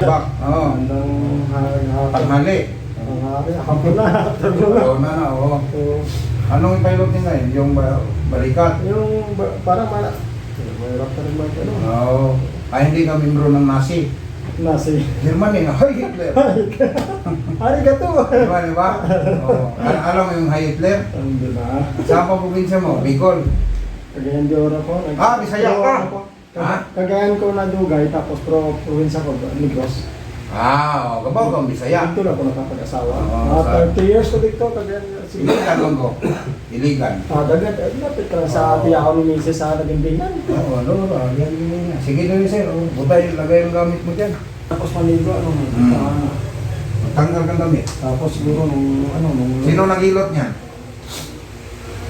Bak, oo. Tanghali. Hapon na. Oo na, oo. Anong pilot niya ngayon? Yung balikat? Yung parang mahirap ka rin ano. Oo. Ay, hindi ka membro ng Nazi. Nasi. Germany, Heil Hitler. Arigato. Di ba? Oo. Alam mo yung Heil Hitler? Hindi na. Saan pa probinsya mo? Bicol. Cagayan de Oro po. Bisaya ka? Ha? Cagayan ko na Dugay, tapos probinsya ko, Negros. Kabaw kang Bisaya. Dito na ako nakapag-asawa. Oo, 30 years ko dito, Cagayan. Iligan lang ko. Iligan. Dagat, lapit ka sa tiyaw ni Mrs. sa Nagimbingan. Oo, yan. Sige doon sir, butay, lagay yung gamit mo dyan. Tapos maligo, Tanggal kang gamit. tapos siguro nung Sino naghilot niyan?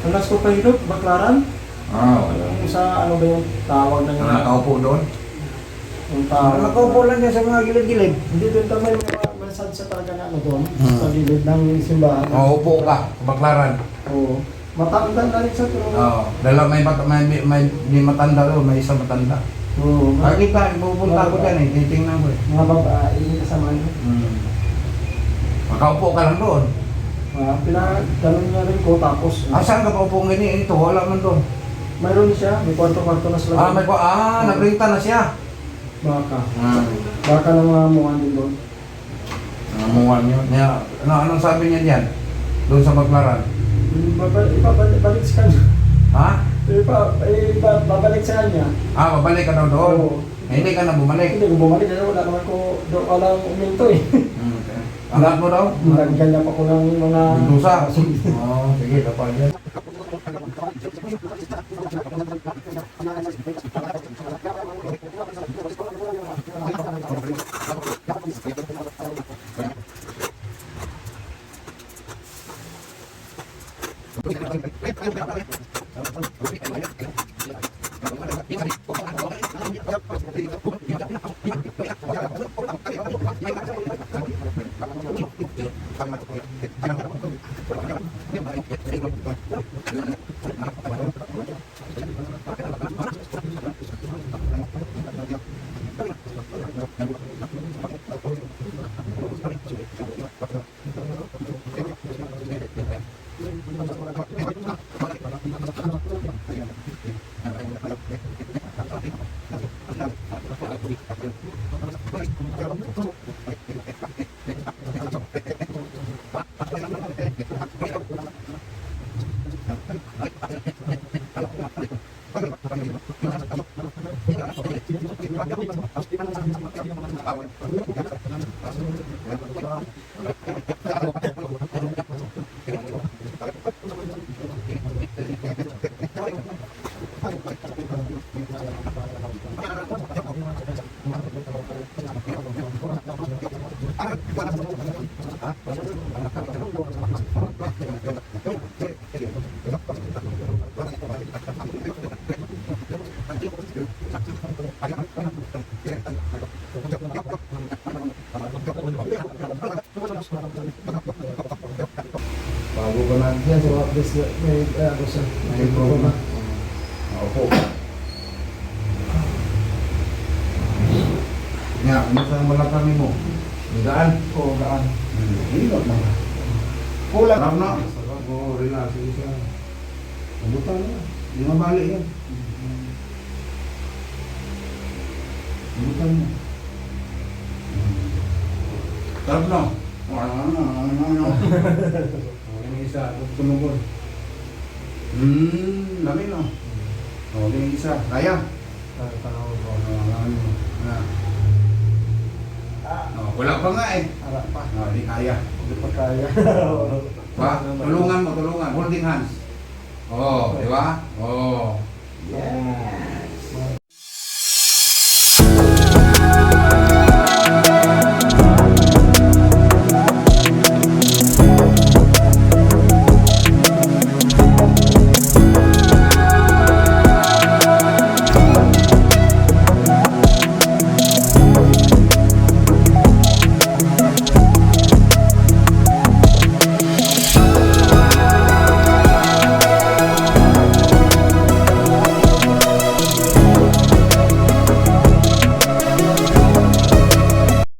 ang last ko pa hilot, baklaran. Wala. Yung sa ano ba yung tawag ng Nakaupo doon? yung tawag. Nakaupo lang niya sa mga gilid-gilid. Hindi doon tayo may sadsa talaga na ano doon, sa gilid ng simbahan. Upo ka, baklaran. Oo. Matanda na rin sa pero. Dala may matanda doon, may isang matanda. Oo. Nakita, pupunta ko dyan titingnan ko Mga babae, yung kasama niyo. Makaupo ka lang doon. Pinaganon niya rin ko tapos. Saan ka pa upo ngayon? Ito, wala man doon. Mayroon siya, may kwarto-kwarto na sila. Nagrita na siya. Baka. Baka na mga muhan din doon. Nangamuhan yun. Anong sabi niya diyan? Doon sa baklaran? Ibabalik sa kanya. Ha? Babalik sa kanya. Babalik ka daw doon? Oo. Hindi ka na bumalik? Hindi ko bumalik kasi wala naman ko doon walang uminto eh. Alat mo daw? Nagganyan pa ko ng mga... Bindusa? Sige, kapag yan. Bago ka lang Yan, so at least may ano siya. may program. Opo. Ano sa malakami mo? Gaan? Oo, gaan. Hilot na. Kulang. Sarap na. Sarap. Relax. Sige siya. Pabutan na. Hindi mabali yan. Pabutan mo. Sarap na. Yung isa, tumugod. Lami no. Yung isa, kaya. Wala pa nga eh. Ara pa. Hindi kaya. Hindi pa kaya. Tulungan mo, holding hands. Di ba? Yeah.